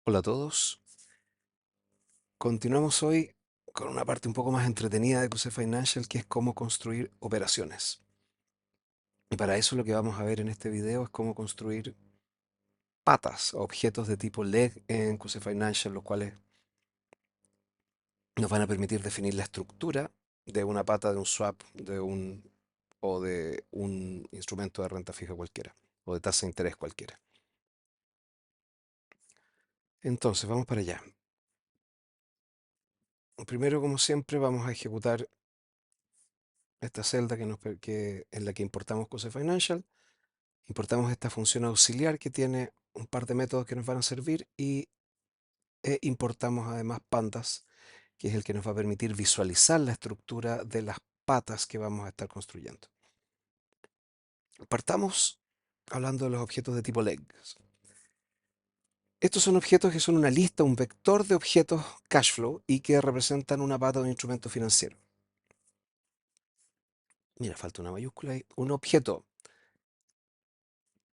Hola a todos. Continuamos hoy con una parte un poco más entretenida de QC Financial, que es cómo construir operaciones. Y para eso lo que vamos a ver en este video es cómo construir patas, objetos de tipo leg en QC Financial, los cuales nos van a permitir definir la estructura de una pata de un swap o de un instrumento de renta fija cualquiera, o de tasa de interés cualquiera. Entonces, vamos para allá. Primero, como siempre, vamos a ejecutar esta celda en la que importamos QC Financial. Importamos esta función auxiliar que tiene un par de métodos que nos van a servir e importamos además pandas, que es el que nos va a permitir visualizar la estructura de las patas que vamos a estar construyendo. Partamos hablando de los objetos de tipo legs. Estos son objetos que son una lista, un vector de objetos cash flow y que representan una pata de un instrumento financiero. Mira, falta una mayúscula ahí. Un objeto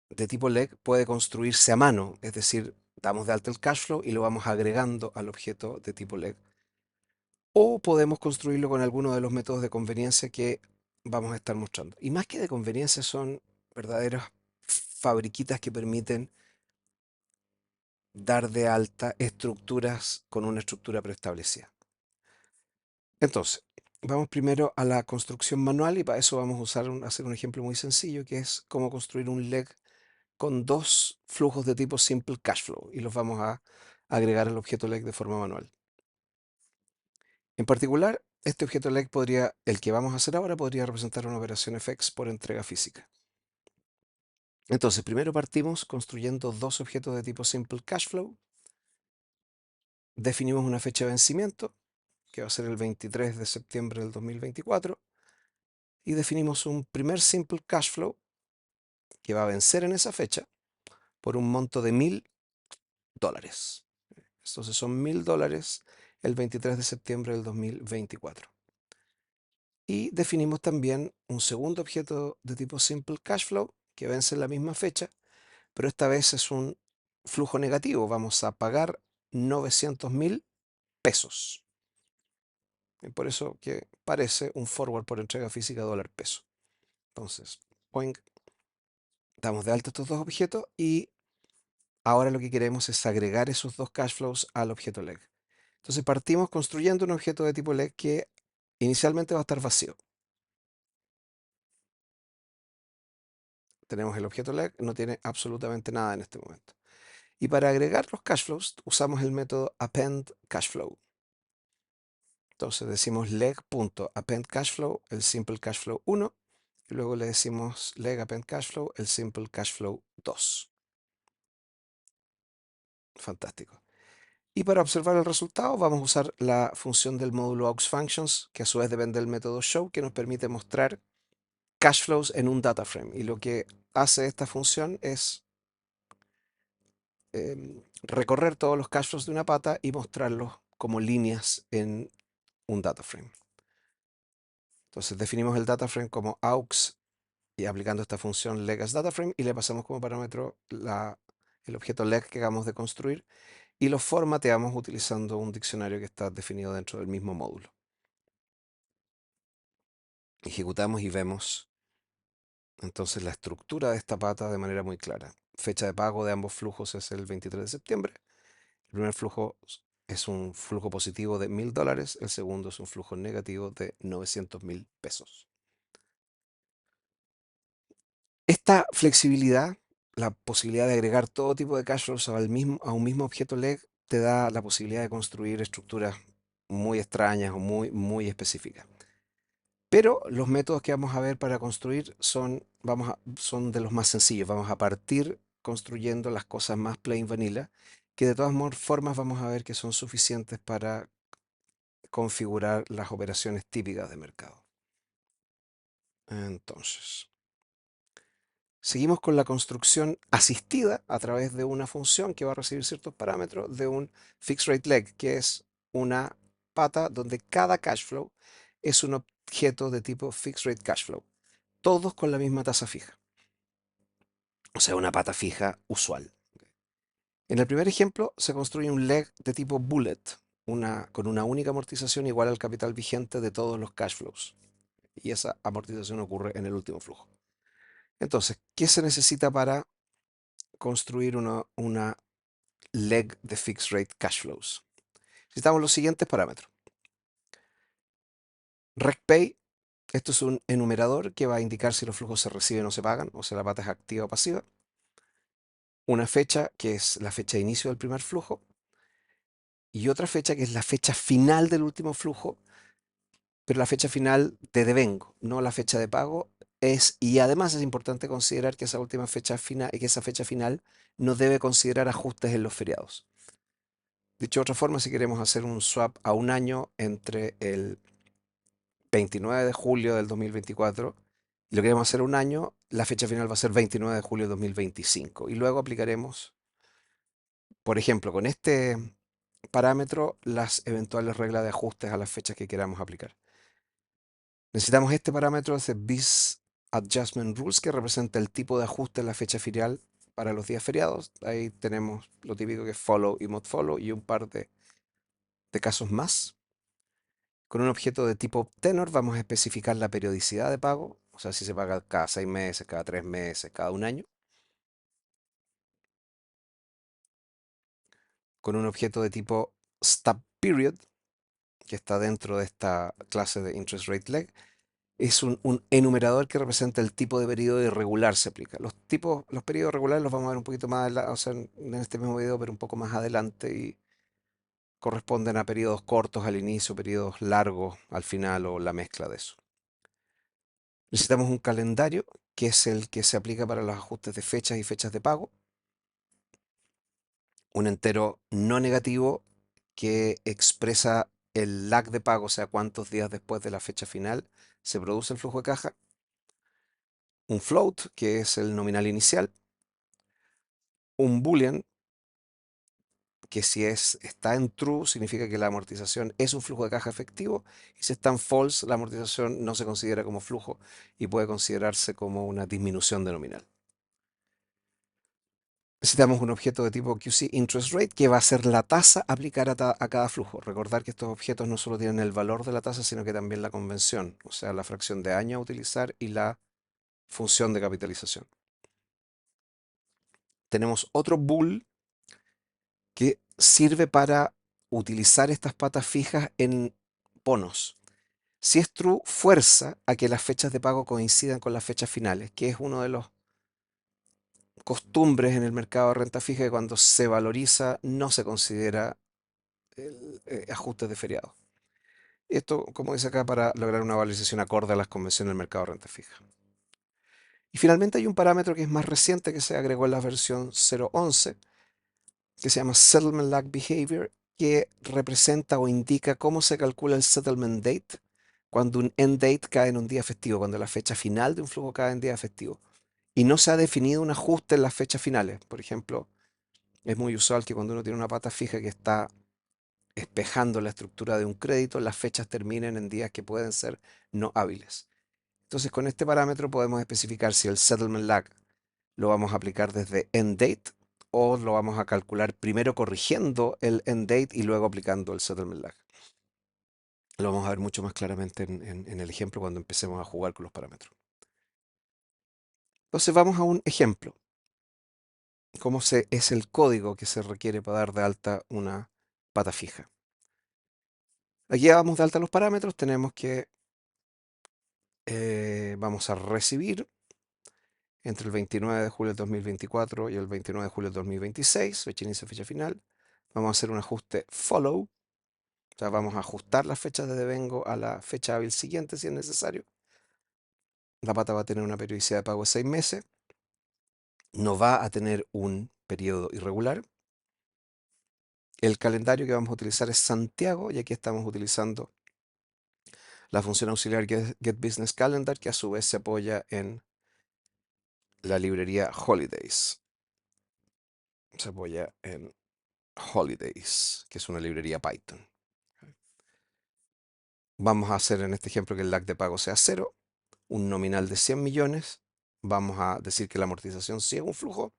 de tipo leg puede construirse a mano, es decir, damos de alta el cash flow y lo vamos agregando al objeto de tipo leg. O podemos construirlo con alguno de los métodos de conveniencia que vamos a estar mostrando. Y más que de conveniencia son verdaderas fabriquitas que permiten dar de alta estructuras con una estructura preestablecida. Entonces, vamos primero a la construcción manual y para eso vamos a hacer un ejemplo muy sencillo que es cómo construir un leg con dos flujos de tipo Simple Cash Flow y los vamos a agregar al objeto leg de forma manual. En particular, este objeto leg el que vamos a hacer ahora, podría representar una operación FX por entrega física. Entonces, primero partimos construyendo dos objetos de tipo Simple Cash Flow. Definimos una fecha de vencimiento, que va a ser el 23 de septiembre del 2024. Y definimos un primer Simple Cash Flow que va a vencer en esa fecha por un monto de $1000. Entonces son $1000 el 23 de septiembre del 2024. Y definimos también un segundo objeto de tipo Simple Cash Flow que vence en la misma fecha, pero esta vez es un flujo negativo. Vamos a pagar 900.000 pesos. Y por eso que parece un forward por entrega física dólar peso. Entonces, damos de alta estos dos objetos y ahora lo que queremos es agregar esos dos cash flows al objeto leg. Entonces partimos construyendo un objeto de tipo leg que inicialmente va a estar vacío. Tenemos el objeto leg, no tiene absolutamente nada en este momento. Y para agregar los cash flows usamos el método append cash flow. Entonces decimos leg.append cash flow, el simple cash flow 1, y luego le decimos leg append cash flow, el simple cash flow 2. Fantástico. Y para observar el resultado vamos a usar la función del módulo aux_functions, que a su vez depende del método show, que nos permite mostrar cash flows en un data frame. Y lo que hace esta función es recorrer todos los cash flows de una pata y mostrarlos como líneas en un data frame. Entonces definimos el data frame como aux y aplicando esta función leg as data frame y le pasamos como parámetro el objeto leg que acabamos de construir y lo formateamos utilizando un diccionario que está definido dentro del mismo módulo. Ejecutamos y vemos entonces la estructura de esta pata de manera muy clara. Fecha de pago de ambos flujos es el 23 de septiembre. El primer flujo es un flujo positivo de $1000, el segundo es un flujo negativo de 900.000 pesos. Esta flexibilidad, la posibilidad de agregar todo tipo de cash flows a un mismo objeto leg, te da la posibilidad de construir estructuras muy extrañas o muy específicas. Pero los métodos que vamos a ver para construir son de los más sencillos. Vamos a partir construyendo las cosas más plain vanilla, que de todas formas vamos a ver que son suficientes para configurar las operaciones típicas de mercado. Entonces, seguimos con la construcción asistida a través de una función que va a recibir ciertos parámetros de un fixed rate leg, que es una pata donde cada cash flow es un objeto de tipo fixed rate cash flow, todos con la misma tasa fija, o sea, una pata fija usual. En el primer ejemplo se construye un leg de tipo bullet, con una única amortización igual al capital vigente de todos los cash flows. Y esa amortización ocurre en el último flujo. Entonces, ¿qué se necesita para construir una leg de fixed rate cash flows? Necesitamos los siguientes parámetros. RecPay, esto es un enumerador que va a indicar si los flujos se reciben o se pagan, o si la pata es activa o pasiva. Una fecha, que es la fecha de inicio del primer flujo. Y otra fecha, que es la fecha final del último flujo, pero la fecha final de devengo, no la fecha de pago. Y además es importante considerar que esa última fecha final, que esa fecha final no debe considerar ajustes en los feriados. Dicho de otra forma, si queremos hacer un swap a un año entre el 29 de julio del 2024 y lo queremos hacer un año, la fecha final va a ser 29 de julio de 2025. Y luego aplicaremos, por ejemplo, con este parámetro, las eventuales reglas de ajustes a las fechas que queramos aplicar. Necesitamos este parámetro de BIS Adjustment Rules, que representa el tipo de ajuste en la fecha final para los días feriados. Ahí tenemos lo típico que es follow y mod follow y un par de casos más. Con un objeto de tipo tenor vamos a especificar la periodicidad de pago, o sea, si se paga cada 6 meses, cada 3 meses, cada un año. Con un objeto de tipo stub period, que está dentro de esta clase de interest rate leg, es un enumerador que representa el tipo de periodo irregular se aplica. Los periodos regulares los vamos a ver un poquito más o sea, en este mismo video, pero un poco más adelante y corresponden a periodos cortos al inicio, periodos largos al final o la mezcla de eso. Necesitamos un calendario, que es el que se aplica para los ajustes de fechas y fechas de pago. Un entero no negativo que expresa el lag de pago, o sea, cuántos días después de la fecha final se produce el flujo de caja. Un float, que es el nominal inicial. Un boolean, que si está en true, significa que la amortización es un flujo de caja efectivo, y si está en false, la amortización no se considera como flujo y puede considerarse como una disminución de nominal. Necesitamos un objeto de tipo QC Interest Rate, que va a ser la tasa a aplicar a cada flujo. Recordar que estos objetos no solo tienen el valor de la tasa, sino que también la convención, o sea, la fracción de año a utilizar y la función de capitalización. Tenemos otro bool que sirve para utilizar estas patas fijas en bonos. Si es true, fuerza a que las fechas de pago coincidan con las fechas finales, que es uno de los costumbres en el mercado de renta fija, que cuando se valoriza no se considera ajustes de feriado. Esto, como dice acá, para lograr una valorización acorde a las convenciones del mercado de renta fija. Y finalmente hay un parámetro que es más reciente, que se agregó en la versión 0.11, que se llama Settlement Lag Behavior, que representa o indica cómo se calcula el settlement date cuando un end date cae en un día festivo, cuando la fecha final de un flujo cae en día festivo. Y no se ha definido un ajuste en las fechas finales. Por ejemplo, es muy usual que cuando uno tiene una pata fija que está espejando la estructura de un crédito, las fechas terminen en días que pueden ser no hábiles. Entonces, con este parámetro podemos especificar si el settlement lag lo vamos a aplicar desde end date o lo vamos a calcular primero corrigiendo el end date y luego aplicando el settlement lag. Lo vamos a ver mucho más claramente en el ejemplo cuando empecemos a jugar con los parámetros. Entonces vamos a un ejemplo. Es el código que se requiere para dar de alta una pata fija. Aquí damos de alta los parámetros. Tenemos que vamos a recibir entre el 29 de julio del 2024 y el 29 de julio del 2026, fecha inicio, fecha final. Vamos a hacer un ajuste follow, o sea, vamos a ajustar las fechas de devengo a la fecha hábil siguiente si es necesario. La pata va a tener una periodicidad de pago de 6 meses, no va a tener un periodo irregular. El calendario que vamos a utilizar es Santiago, y aquí estamos utilizando la función auxiliar Get Business Calendar, que a su vez se apoya en la librería Holidays. Se apoya en Holidays, que es una librería Python. Vamos a hacer en este ejemplo que el lag de pago sea 0, un nominal de 100 millones. Vamos a decir que la amortización sí es un flujo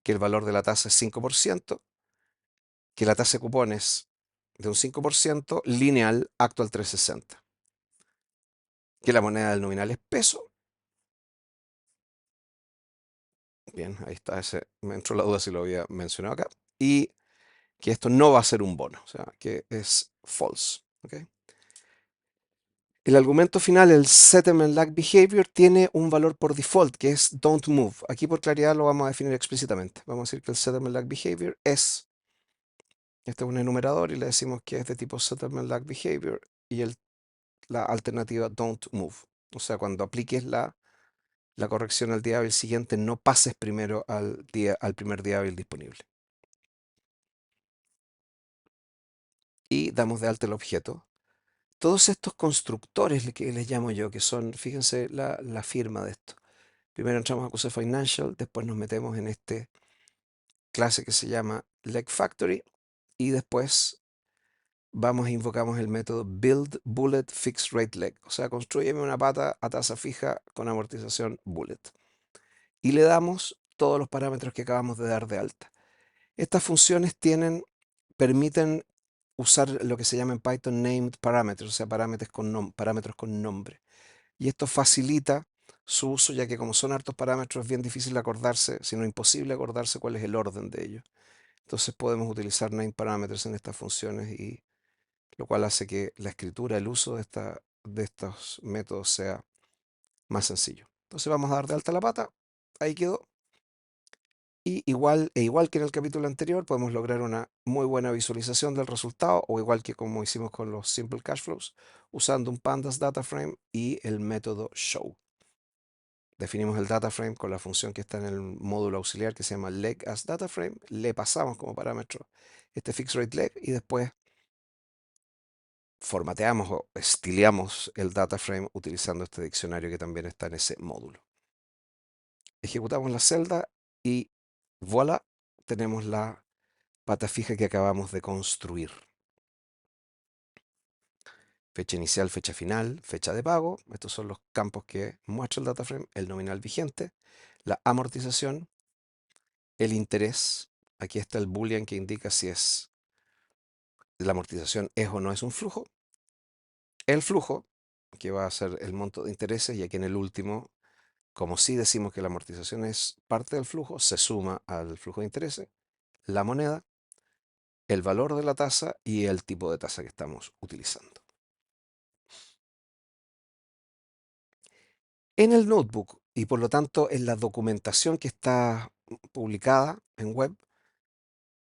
que el valor de la tasa es 5%, que la tasa de cupones de un 5% lineal actual 360, que la moneda del nominal es peso. Bien, ahí está, me entró la duda si lo había mencionado acá. Y que esto no va a ser un bono, o sea, que es false. ¿Okay? El argumento final, el settlement lag behavior, tiene un valor por default que es don't move. Aquí por claridad lo vamos a definir explícitamente. Vamos a decir que el settlement lag behavior es, este es un enumerador y le decimos que es de tipo settlement lag behavior y la alternativa don't move. O sea, cuando apliques la corrección al día hábil siguiente, no pases primero al primer día hábil disponible. Y damos de alta el objeto. Todos estos constructores que les llamo yo, que son, fíjense la firma de esto. Primero entramos a QC Financial, después nos metemos en este clase que se llama Leg Factory y después vamos e invocamos el método Build Bullet Fixed Rate Leg. O sea, construyeme una pata a tasa fija con amortización bullet. Y le damos todos los parámetros que acabamos de dar de alta. Estas funciones permiten usar lo que se llama en Python named parameters, o sea, parámetros con nombre. Y esto facilita su uso, ya que como son hartos parámetros, es bien difícil acordarse, si no imposible acordarse cuál es el orden de ellos. Entonces podemos utilizar named parameters en estas funciones, y lo cual hace que la escritura, el uso de estos métodos sea más sencillo. Entonces vamos a dar de alta la pata, ahí quedó. Y igual que en el capítulo anterior, podemos lograr una muy buena visualización del resultado, o igual que como hicimos con los Simple Cash Flows, usando un Pandas Data Frame y el método Show. Definimos el data frame con la función que está en el módulo auxiliar que se llama leg as data frame. Le pasamos como parámetro este fixed rate leg y después formateamos o estileamos el data frame utilizando este diccionario que también está en ese módulo. Ejecutamos la celda y voilà, tenemos la pata fija que acabamos de construir. Fecha inicial, fecha final, fecha de pago. Estos son los campos que muestra el data frame, el nominal vigente, la amortización, el interés. Aquí está el boolean que indica si la amortización es o no es un flujo. El flujo, que va a ser el monto de intereses, y aquí en el último, como sí decimos que la amortización es parte del flujo, se suma al flujo de intereses, la moneda, el valor de la tasa y el tipo de tasa que estamos utilizando. En el notebook, y por lo tanto en la documentación que está publicada en web,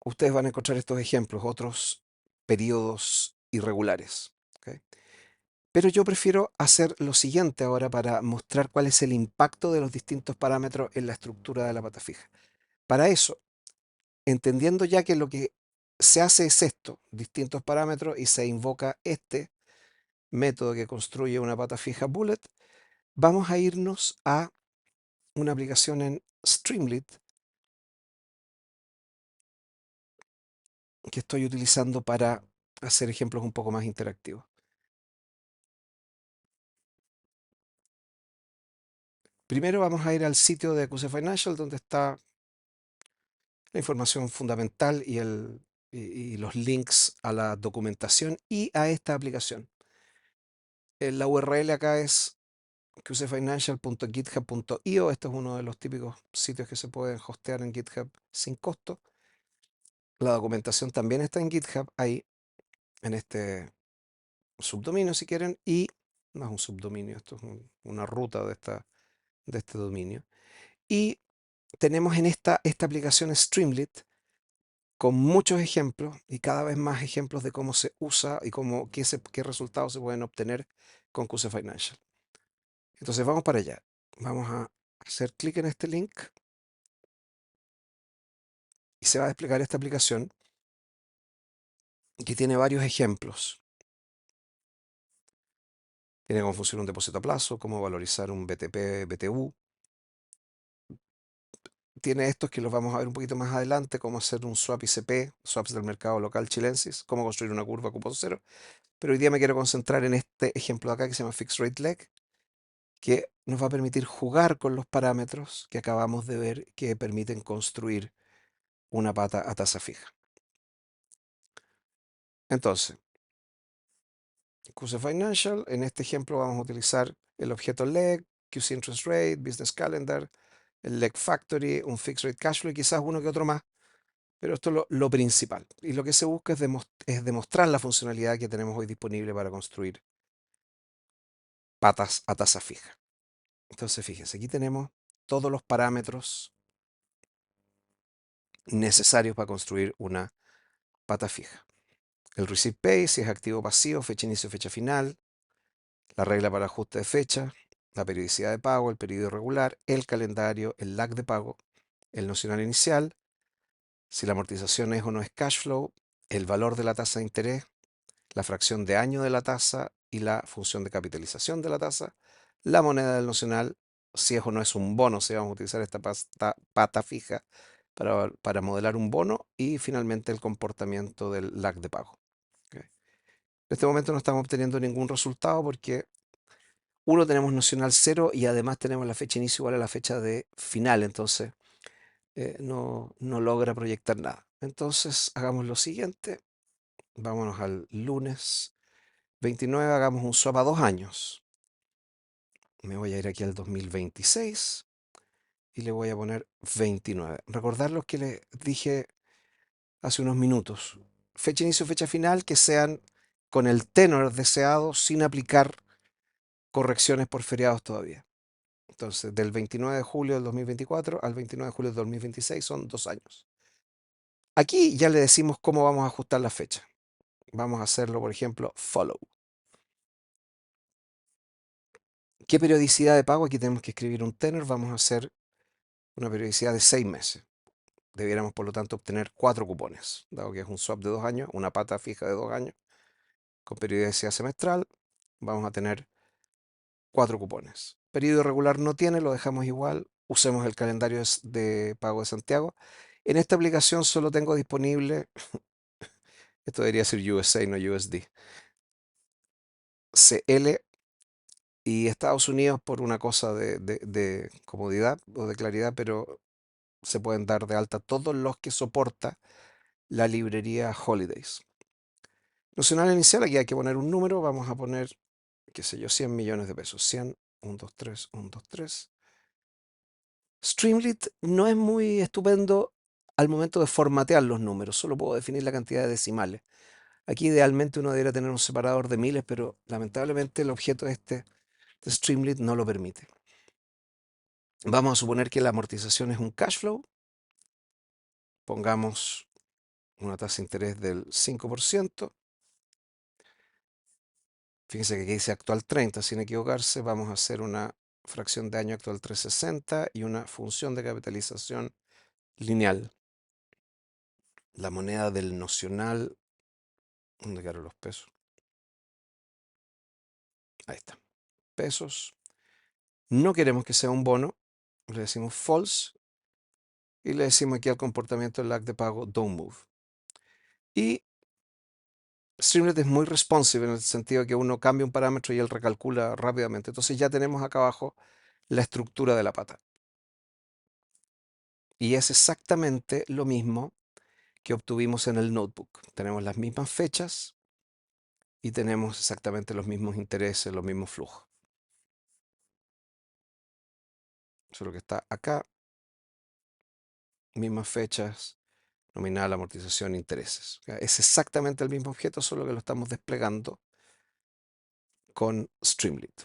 ustedes van a encontrar estos ejemplos, otros periodos irregulares. ¿Ok? Pero yo prefiero hacer lo siguiente ahora para mostrar cuál es el impacto de los distintos parámetros en la estructura de la pata fija. Para eso, entendiendo ya que lo que se hace es esto, distintos parámetros, y se invoca este método que construye una pata fija bullet, vamos a irnos a una aplicación en Streamlit que estoy utilizando para hacer ejemplos un poco más interactivos. Primero vamos a ir al sitio de QC Financial, donde está la información fundamental y los links a la documentación y a esta aplicación. La URL acá es qcfinancial.github.io. Este es uno de los típicos sitios que se pueden hostear en GitHub sin costo. La documentación también está en GitHub, ahí en este subdominio si quieren, y no es un subdominio, esto es una ruta de este dominio. Y tenemos en esta aplicación Streamlit con muchos ejemplos y cada vez más ejemplos de cómo se usa y qué resultados se pueden obtener con QC Financial. Entonces vamos para allá. Vamos a hacer clic en este link y se va a desplegar esta aplicación que tiene varios ejemplos. Tiene cómo funciona un depósito a plazo, cómo valorizar un BTP, BTU. Tiene estos que los vamos a ver un poquito más adelante, cómo hacer un swap ICP, swaps del mercado local chilensis, cómo construir una curva cupón cero. Pero hoy día me quiero concentrar en este ejemplo de acá que se llama Fixed Rate Leg, que nos va a permitir jugar con los parámetros que acabamos de ver que permiten construir una pata a tasa fija. Entonces, QC Financial, en este ejemplo vamos a utilizar el objeto leg, QC Interest Rate, Business Calendar, el leg Factory, un Fixed Rate Cash Flow y quizás uno que otro más, pero esto es lo principal. Y lo que se busca es demostrar la funcionalidad que tenemos hoy disponible para construir patas a tasa fija. Entonces, fíjense, aquí tenemos todos los parámetros necesarios para construir una pata fija. El receipt pay, si es activo o pasivo, fecha inicio, fecha final, la regla para ajuste de fecha, la periodicidad de pago, el periodo irregular, el calendario, el lag de pago, el nocional inicial, si la amortización es o no es cash flow, el valor de la tasa de interés, la fracción de año de la tasa y la función de capitalización de la tasa, la moneda del nocional, si es o no es un bono, si vamos a utilizar esta pata fija para modelar un bono y finalmente el comportamiento del lag de pago. ¿Ok? En este momento no estamos obteniendo ningún resultado porque uno tenemos nocional cero y además tenemos la fecha inicio igual a la fecha de final, entonces no logra proyectar nada. Entonces hagamos lo siguiente, vámonos al lunes 29, hagamos un swap a 2 años. Me voy a ir aquí al 2026 y le voy a poner 29. Recordar lo que les dije hace unos minutos. Fecha inicio, fecha final, que sean con el tenor deseado sin aplicar correcciones por feriados todavía. Entonces, del 29 de julio del 2024 al 29 de julio del 2026 son 2 años. Aquí ya le decimos cómo vamos a ajustar la fecha. Vamos a hacerlo, por ejemplo, follow. ¿Qué periodicidad de pago? Aquí tenemos que escribir un tenor. Vamos a hacer una periodicidad de 6 meses. Debiéramos, por lo tanto, obtener 4 cupones, dado que es un swap de 2 años, una pata fija de 2 años, con periodicidad semestral. Vamos a tener 4 cupones. Periodo irregular no tiene, lo dejamos igual. Usemos el calendario de pago de Santiago. En esta aplicación solo tengo disponible, esto debería ser USA, no USD, CL y Estados Unidos por una cosa de comodidad o de claridad, pero se pueden dar de alta todos los que soporta la librería Holidays. Nocional inicial, aquí hay que poner un número, vamos a poner, qué sé yo, 100 millones de pesos. 100, 1, 2, 3, 1, 2, 3. Streamlit no es muy estupendo al momento de formatear los números, solo puedo definir la cantidad de decimales. Aquí idealmente uno debería tener un separador de miles, pero lamentablemente el objeto este de Streamlit no lo permite. Vamos a suponer que la amortización es un cash flow. Pongamos una tasa de interés del 5%. Fíjense que aquí dice actual 30, sin equivocarse. Vamos a hacer una fracción de año actual 360 y una función de capitalización lineal. La moneda del nocional. ¿Dónde quedaron los pesos? Ahí está. Pesos. No queremos que sea un bono. Le decimos false. Y le decimos aquí al comportamiento del lag de pago don't move. Y Streamlit es muy responsive en el sentido de que uno cambia un parámetro y él recalcula rápidamente. Entonces ya tenemos acá abajo la estructura de la pata. Y es exactamente lo mismo que obtuvimos en el notebook. Tenemos las mismas fechas y tenemos exactamente los mismos intereses, los mismos flujos. Eso es lo que está acá. Mismas fechas, nominal, amortización, intereses. Es exactamente el mismo objeto, solo que lo estamos desplegando con Streamlit.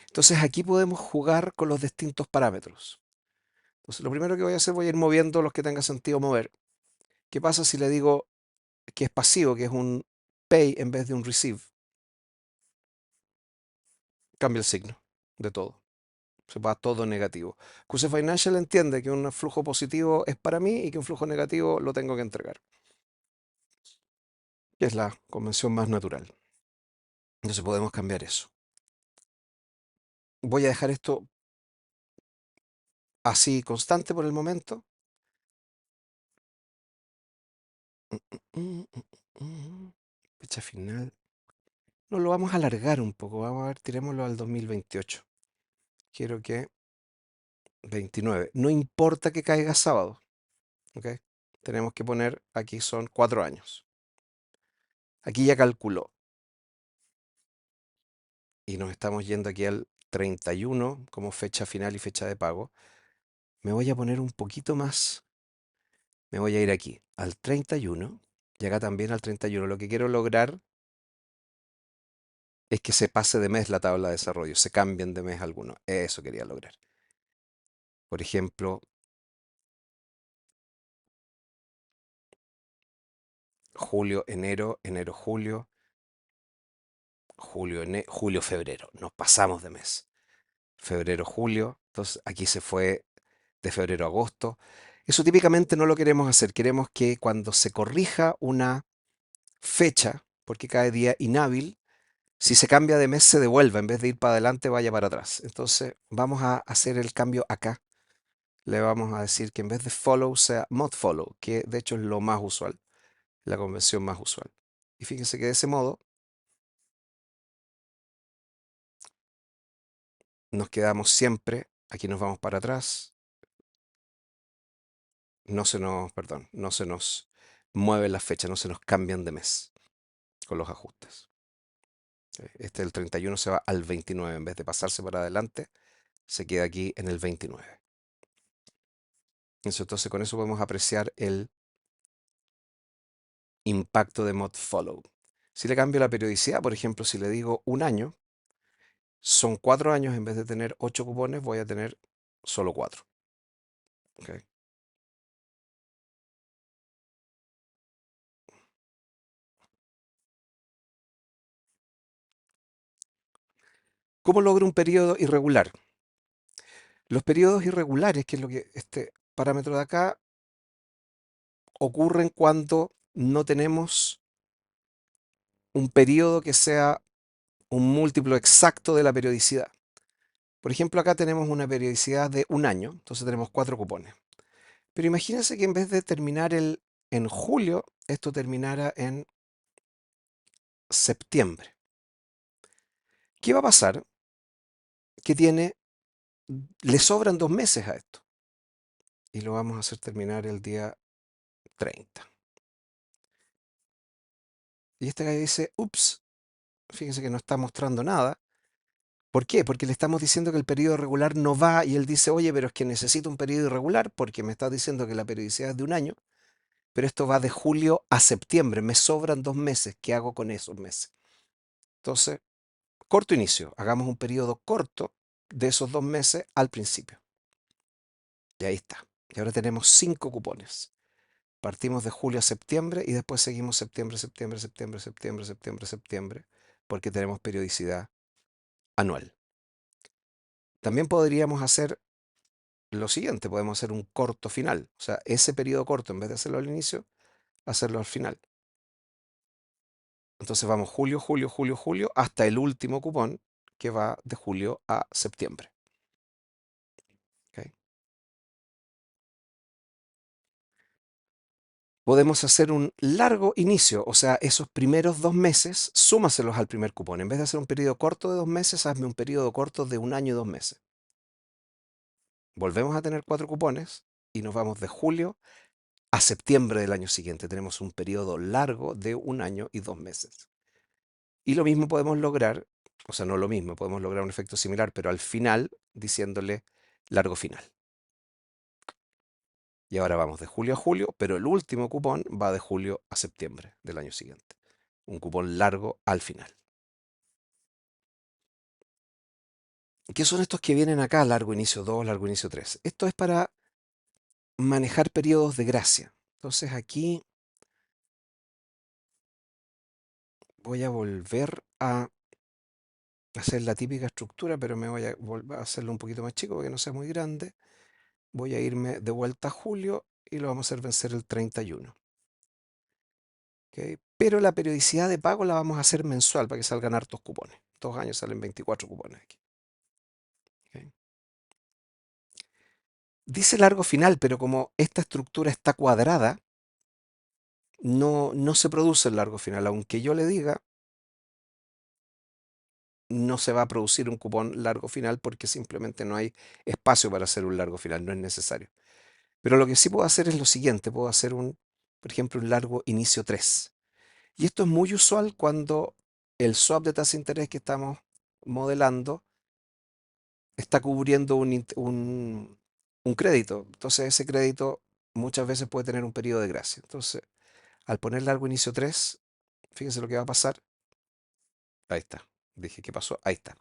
Entonces aquí podemos jugar con los distintos parámetros. Entonces lo primero que voy a hacer, voy a ir moviendo los que tenga sentido mover. ¿Qué pasa si le digo que es pasivo, que es un pay en vez de un receive? Cambia el signo de todo. Se va todo negativo. QC Financial entiende que un flujo positivo es para mí y que un flujo negativo lo tengo que entregar, que es la convención más natural. Entonces podemos cambiar eso. Voy a dejar esto así constante por el momento. Fecha final. No, lo vamos a alargar un poco. Vamos a ver, tirémoslo al 2028. Quiero que 29. No importa que caiga sábado. ¿Ok? tenemos que poner, aquí son 4 años. Aquí ya calculó. Y nos estamos yendo aquí al 31 como fecha final y fecha de pago. Me voy a poner un poquito más. Me voy a ir aquí al 31 y acá también al 31. Lo que quiero lograr es que se pase de mes la tabla de desarrollo, se cambien de mes algunos. Eso quería lograr. Por ejemplo, julio, enero, enero, julio, julio, febrero. Nos pasamos de mes. Febrero, julio. Entonces aquí se fue de febrero a agosto. Eso típicamente no lo queremos hacer. Queremos que cuando se corrija una fecha, porque cada día inhábil, si se cambia de mes se devuelva, en vez de ir para adelante vaya para atrás. Entonces vamos a hacer el cambio acá. Le vamos a decir que en vez de follow sea mod follow, que de hecho es lo más usual, la convención más usual. Y fíjense que de ese modo nos quedamos siempre, aquí nos vamos para atrás, no se nos, perdón, no se nos mueven las fechas, no se nos cambian de mes con los ajustes. Este del 31 se va al 29, en vez de pasarse para adelante, se queda aquí en el 29. Entonces con eso podemos apreciar el impacto de mod follow. Si le cambio la periodicidad, por ejemplo, si le digo un año, son 4 años, en vez de tener 8 cupones, voy a tener solo 4. ¿Ok? ¿Cómo logro un periodo irregular? Los periodos irregulares, que es lo que este parámetro de acá, ocurren cuando no tenemos un periodo que sea un múltiplo exacto de la periodicidad. Por ejemplo, acá tenemos una periodicidad de un año, entonces tenemos 4 cupones. Pero imagínense que en vez de terminar en julio, esto terminara en septiembre. ¿Qué va a pasar? Que le sobran 2 meses a esto. Y lo vamos a hacer terminar el día 30. Y este gallo dice, ups, fíjense que no está mostrando nada. ¿Por qué? Porque le estamos diciendo que el periodo regular no va y él dice, oye, pero es que necesito un periodo irregular porque me estás diciendo que la periodicidad es de un año, pero esto va de julio a septiembre, me sobran 2 meses, ¿qué hago con esos meses? Entonces, corto inicio, hagamos un periodo corto de esos 2 meses al principio. Y ahí está. Y ahora tenemos 5 cupones. Partimos de julio a septiembre y después seguimos septiembre, septiembre, septiembre, septiembre, septiembre, septiembre, porque tenemos periodicidad anual. También podríamos hacer lo siguiente, podemos hacer un corto final, o sea, ese periodo corto, en vez de hacerlo al inicio, hacerlo al final. Entonces vamos julio, julio, julio, julio, hasta el último cupón que va de julio a septiembre. ¿Ok? Podemos hacer un largo inicio, o sea, esos primeros 2 meses, súmaselos al primer cupón. En vez de hacer un periodo corto de 2 meses, hazme un periodo corto de un año y 2 meses. Volvemos a tener 4 cupones y nos vamos de julio a septiembre del año siguiente. Tenemos un periodo largo de un año y 2 meses. Y lo mismo podemos lograr, o sea, no lo mismo, podemos lograr un efecto similar, pero al final diciéndole largo final. Y ahora vamos de julio a julio, pero el último cupón va de julio a septiembre del año siguiente. Un cupón largo al final. ¿Qué son estos que vienen acá? Largo inicio 2, largo inicio 3. Esto es para manejar periodos de gracia. Entonces aquí voy a volver a hacer la típica estructura, pero me voy a volver a hacerlo un poquito más chico porque no sea muy grande. Voy a irme de vuelta a julio y lo vamos a hacer vencer el 31. ¿Ok? Pero la periodicidad de pago la vamos a hacer mensual para que salgan hartos cupones. 2 años salen 24 cupones aquí. ¿Ok? Dice largo final, pero como esta estructura está cuadrada, no se produce el largo final. Aunque yo le diga, no se va a producir un cupón largo final porque simplemente no hay espacio para hacer un largo final, no es necesario. Pero lo que sí puedo hacer es lo siguiente, puedo hacer por ejemplo, un largo inicio 3. Y esto es muy usual cuando el swap de tasa de interés que estamos modelando está cubriendo un crédito. Entonces ese crédito muchas veces puede tener un periodo de gracia. Entonces, al poner largo inicio 3, fíjense lo que va a pasar. Ahí está. Dije, ¿qué pasó? Ahí está.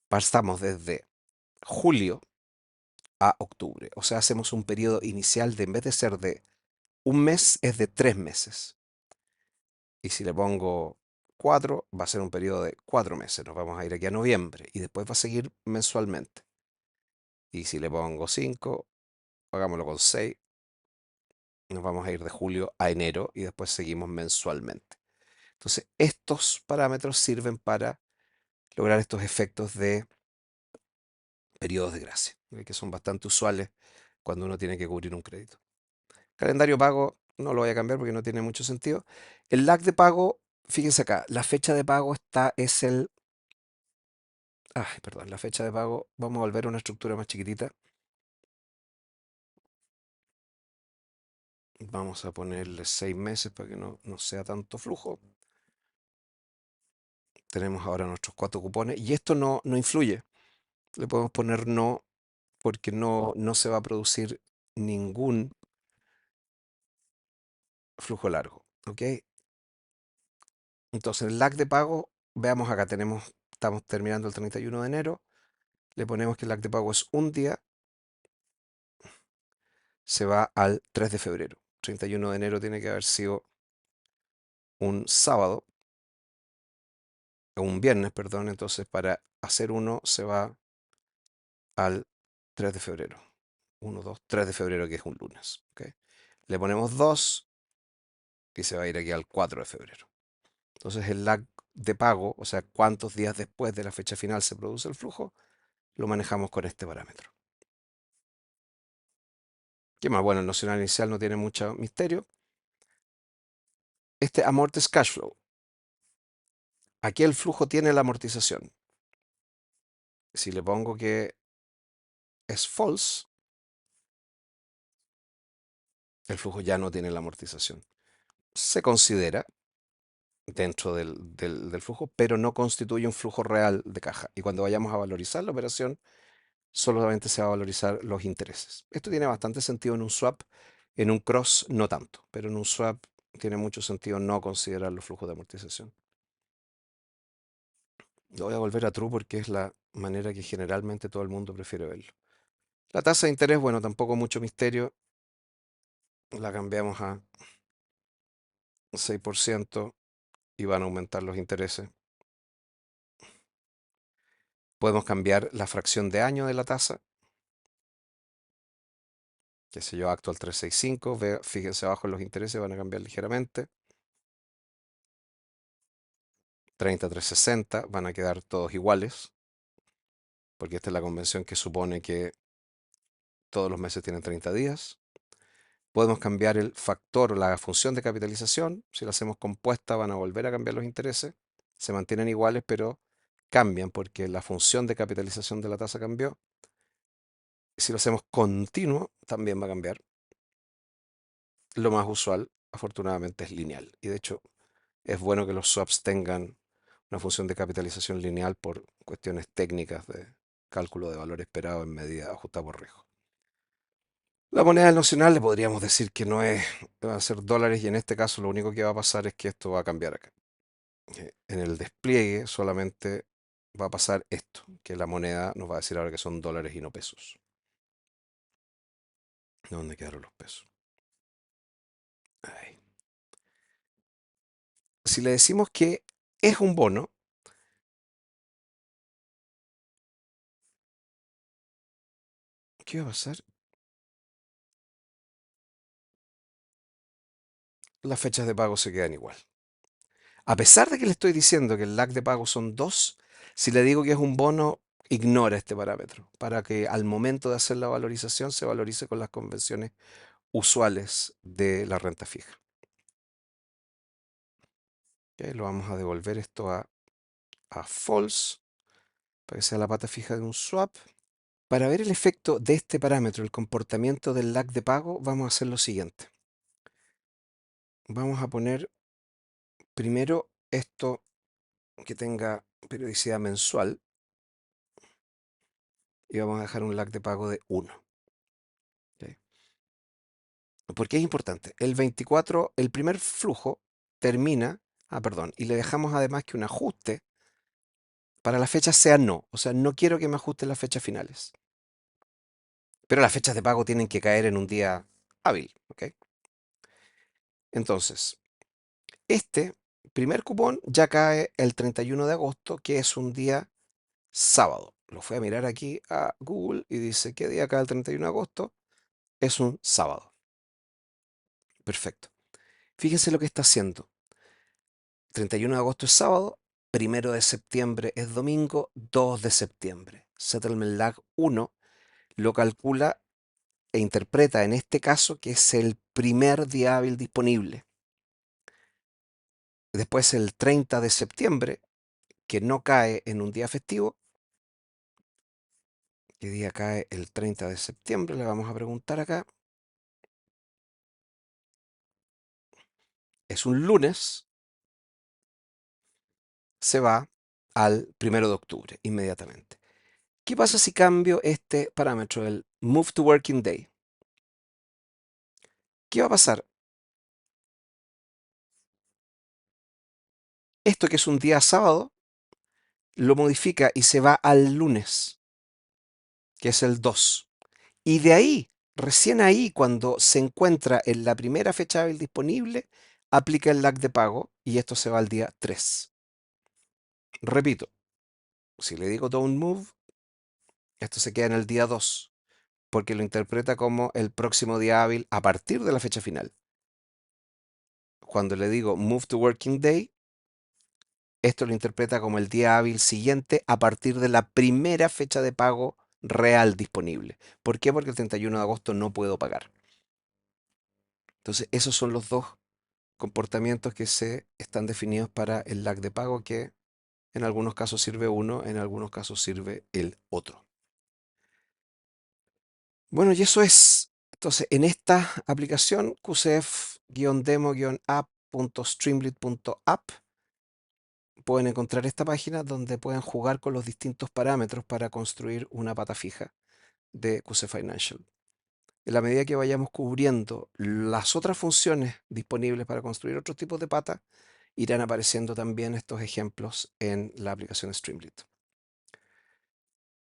Pasamos desde julio a octubre. O sea, hacemos un periodo inicial de, en vez de ser de un mes, es de 3 meses. Y si le pongo 4, va a ser un periodo de 4 meses. Nos vamos a ir aquí a noviembre y después va a seguir mensualmente. Y si le pongo 5, hagámoslo con 6, nos vamos a ir de julio a enero y después seguimos mensualmente. Entonces, estos parámetros sirven para lograr estos efectos de periodos de gracia, que son bastante usuales cuando uno tiene que cubrir un crédito. Calendario pago no lo voy a cambiar porque no tiene mucho sentido. El lag de pago, fíjense acá, la fecha de pago es el... Ay, perdón, la fecha de pago, vamos a volver a una estructura más chiquitita. Vamos a ponerle 6 meses para que no sea tanto flujo. Tenemos ahora nuestros 4 cupones y esto no influye. Le podemos poner no porque no se va a producir ningún flujo largo. ¿Ok? Entonces el lag de pago, veamos acá, estamos terminando el 31 de enero. Le ponemos que el lag de pago es un día, se va al 3 de febrero. 31 de enero tiene que haber sido un sábado, o un viernes, perdón. Entonces para hacer uno se va al 3 de febrero. 1, 2, 3 de febrero, que es un lunes. ¿Ok? Le ponemos 2 y se va a ir aquí al 4 de febrero. Entonces el lag de pago, o sea, cuántos días después de la fecha final se produce el flujo, lo manejamos con este parámetro. ¿Qué más? Bueno, el nocional inicial no tiene mucho misterio. Este amortes cash flow. Aquí el flujo tiene la amortización. Si le pongo que es false, el flujo ya no tiene la amortización. Se considera dentro del flujo, pero no constituye un flujo real de caja. Y cuando vayamos a valorizar la operación, solamente se va a valorizar los intereses. Esto tiene bastante sentido en un swap, en un cross no tanto, pero en un swap tiene mucho sentido no considerar los flujos de amortización. Lo voy a volver a true porque es la manera que generalmente todo el mundo prefiere verlo. La tasa de interés, bueno, tampoco mucho misterio. La cambiamos a 6% y van a aumentar los intereses. Podemos cambiar la fracción de año de la tasa. Que sé yo, actual 365. Fíjense abajo en los intereses, van a cambiar ligeramente. 30, 360 van a quedar todos iguales. Porque esta es la convención que supone que todos los meses tienen 30 días. Podemos cambiar el factor o la función de capitalización. Si lo hacemos compuesta, van a volver a cambiar los intereses. Se mantienen iguales, pero cambian porque la función de capitalización de la tasa cambió. Si lo hacemos continuo, también va a cambiar. Lo más usual, afortunadamente, es lineal. Y de hecho, es bueno que los swaps tengan una función de capitalización lineal por cuestiones técnicas de cálculo de valor esperado en medida ajustada por riesgo. La moneda nacional le podríamos decir que no es, va a ser dólares y en este caso lo único que va a pasar es que esto va a cambiar acá. En el despliegue solamente va a pasar esto, que la moneda nos va a decir ahora que son dólares y no pesos. ¿Dónde quedaron los pesos? Ahí. Si le decimos que es un bono, ¿qué va a pasar? Las fechas de pago se quedan igual. A pesar de que le estoy diciendo que el lag de pago son 2, si le digo que es un bono, ignora este parámetro para que al momento de hacer la valorización se valorice con las convenciones usuales de la renta fija. Ok, lo vamos a devolver esto a false para que sea la pata fija de un swap. Para ver el efecto de este parámetro, el comportamiento del lag de pago, vamos a hacer lo siguiente. Vamos a poner primero esto que tenga periodicidad mensual y vamos a dejar un lag de pago de 1. ¿Ok? Porque es importante. El 24, el primer flujo termina, perdón, y le dejamos además que un ajuste para la fecha sea no. O sea, no quiero que me ajusten las fechas finales. Pero las fechas de pago tienen que caer en un día hábil. ¿Ok? Entonces, este primer cupón ya cae el 31 de agosto, que es un día sábado. Lo fui a mirar aquí a Google y dice, ¿qué día cae el 31 de agosto? Es un sábado. Perfecto. Fíjense lo que está haciendo. 31 de agosto es sábado, 1 de septiembre es domingo, 2 de septiembre. Settlement lag 1 lo calcula e interpreta en este caso que es el primer día hábil disponible. Después el 30 de septiembre, que no cae en un día festivo. ¿Qué día cae el 30 de septiembre? Le vamos a preguntar acá. Es un lunes. Se va al 1 de octubre inmediatamente. ¿Qué pasa si cambio este parámetro, el Move to Working Day? ¿Qué va a pasar? Esto que es un día sábado, lo modifica y se va al lunes, que es el 2. Y de ahí, recién ahí, cuando se encuentra en la primera fecha hábil disponible, aplica el lag de pago y esto se va al día 3. Repito, si le digo don't move, esto se queda en el día 2, porque lo interpreta como el próximo día hábil a partir de la fecha final. Cuando le digo move to working day, esto lo interpreta como el día hábil siguiente a partir de la primera fecha de pago real disponible. ¿Por qué? Porque el 31 de agosto no puedo pagar. Entonces, esos son los dos comportamientos que se están definidos para el lag de pago, que en algunos casos sirve uno, en algunos casos sirve el otro. Bueno, y eso es. Entonces, en esta aplicación, qcf-demo-app.streamlit.app, pueden encontrar esta página donde pueden jugar con los distintos parámetros para construir una pata fija de QC Financial. En la medida que vayamos cubriendo las otras funciones disponibles para construir otros tipos de pata, irán apareciendo también estos ejemplos en la aplicación Streamlit.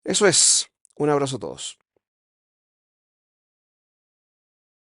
Eso es. Un abrazo a todos.